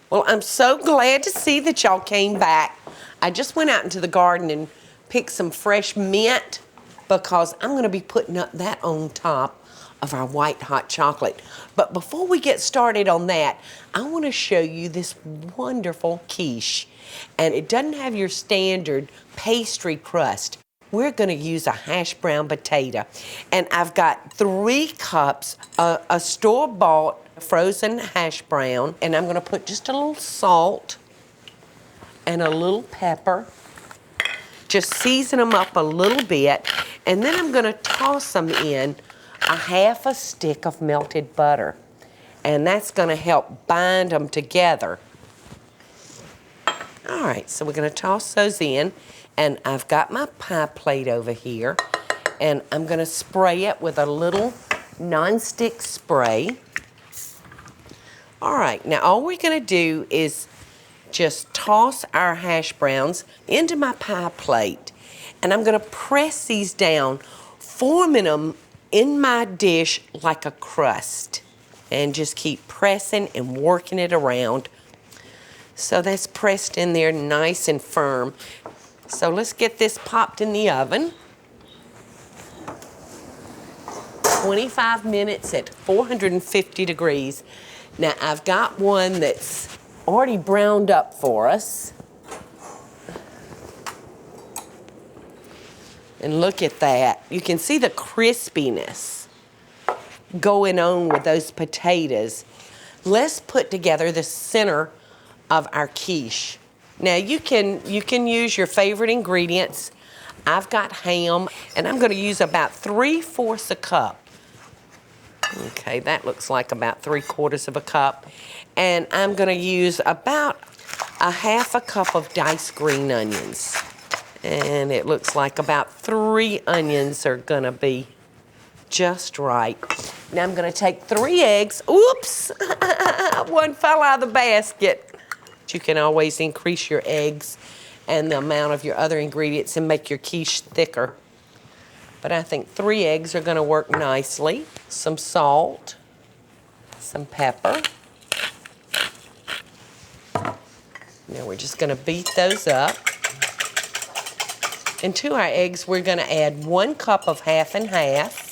Well, I'm so glad to see that y'all came back. I just went out into the garden and picked some fresh mint because I'm going to be putting up that on top of our white hot chocolate. But before we get started on that, I want to show you this wonderful quiche. And it doesn't have your standard pastry crust. We're going to use a hash brown potato. And I've got 3 cups, a store-bought frozen hash brown, and I'm going to put just a little salt and a little pepper. Just season them up a little bit, and then I'm going to toss them in a half a stick of melted butter, and that's going to help bind them together. All right, so we're going to toss those in, and I've got my pie plate over here, and I'm going to spray it with a little nonstick spray. All right, now all we're going to do is just toss our hash browns into my pie plate, and I'm going to press these down, forming them in my dish like a crust, and just keep pressing and working it around. So that's pressed in there nice and firm. So let's get this popped in the oven. 25 minutes at 450 degrees. Now I've got one that's already browned up for us. And look at that. You can see the crispiness going on with those potatoes. Let's put together the center of our quiche. Now you can use your favorite ingredients. I've got ham, and I'm going to use about 3/4 a cup. Okay, that looks like about 3/4 of a cup. And I'm going to use about a half a cup of diced green onions. And it looks like about 3 onions are going to be just right. Now I'm going to take 3 eggs. Oops, one fell out of the basket. You can always increase your eggs and the amount of your other ingredients and make your quiche thicker. But I think 3 eggs are going to work nicely. Some salt, some pepper. Now we're just going to beat those up. And to our eggs, we're going to add 1 cup of half and half.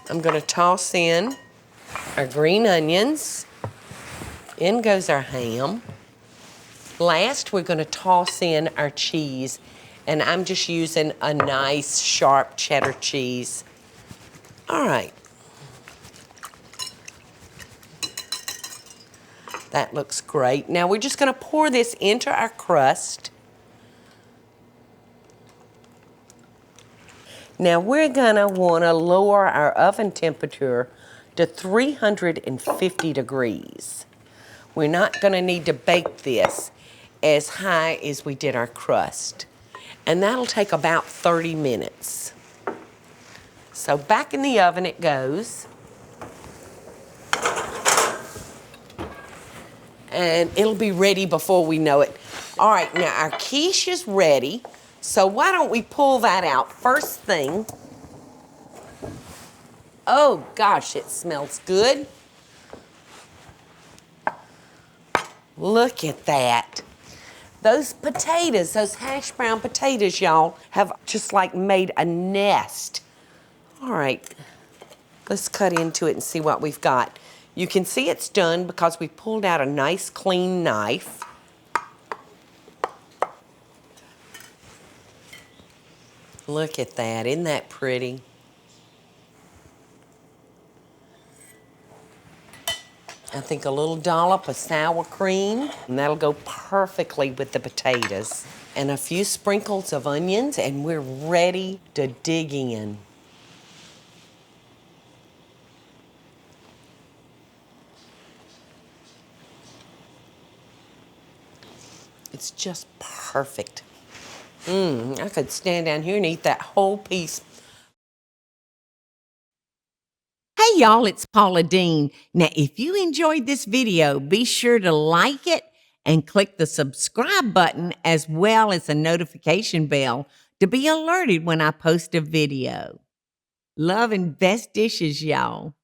I'm going to toss in our green onions. In goes our ham. Last, we're going to toss in our cheese. And I'm just using a nice sharp cheddar cheese. All right. That looks great. Now we're just going to pour this into our crust. Now we're going to want to lower our oven temperature to 350 degrees. We're not going to need to bake this as high as we did our crust. And that'll take about 30 minutes. So back in the oven it goes. And it'll be ready before we know it. All right, now our quiche is ready. So why don't we pull that out first thing. Oh gosh, it smells good. Look at that. Those potatoes, those hash brown potatoes, y'all, have just like made a nest. All right, let's cut into it and see what we've got. You can see it's done because we pulled out a nice clean knife. Look at that, isn't that pretty? I think a little dollop of sour cream, and that'll go perfectly with the potatoes. And a few sprinkles of onions, and we're ready to dig in. It's just perfect. I could stand down here and eat that whole piece. Hey y'all, it's Paula Deen. Now, if you enjoyed this video, be sure to like it and click the subscribe button as well as the notification bell to be alerted when I post a video. Love and best dishes, y'all.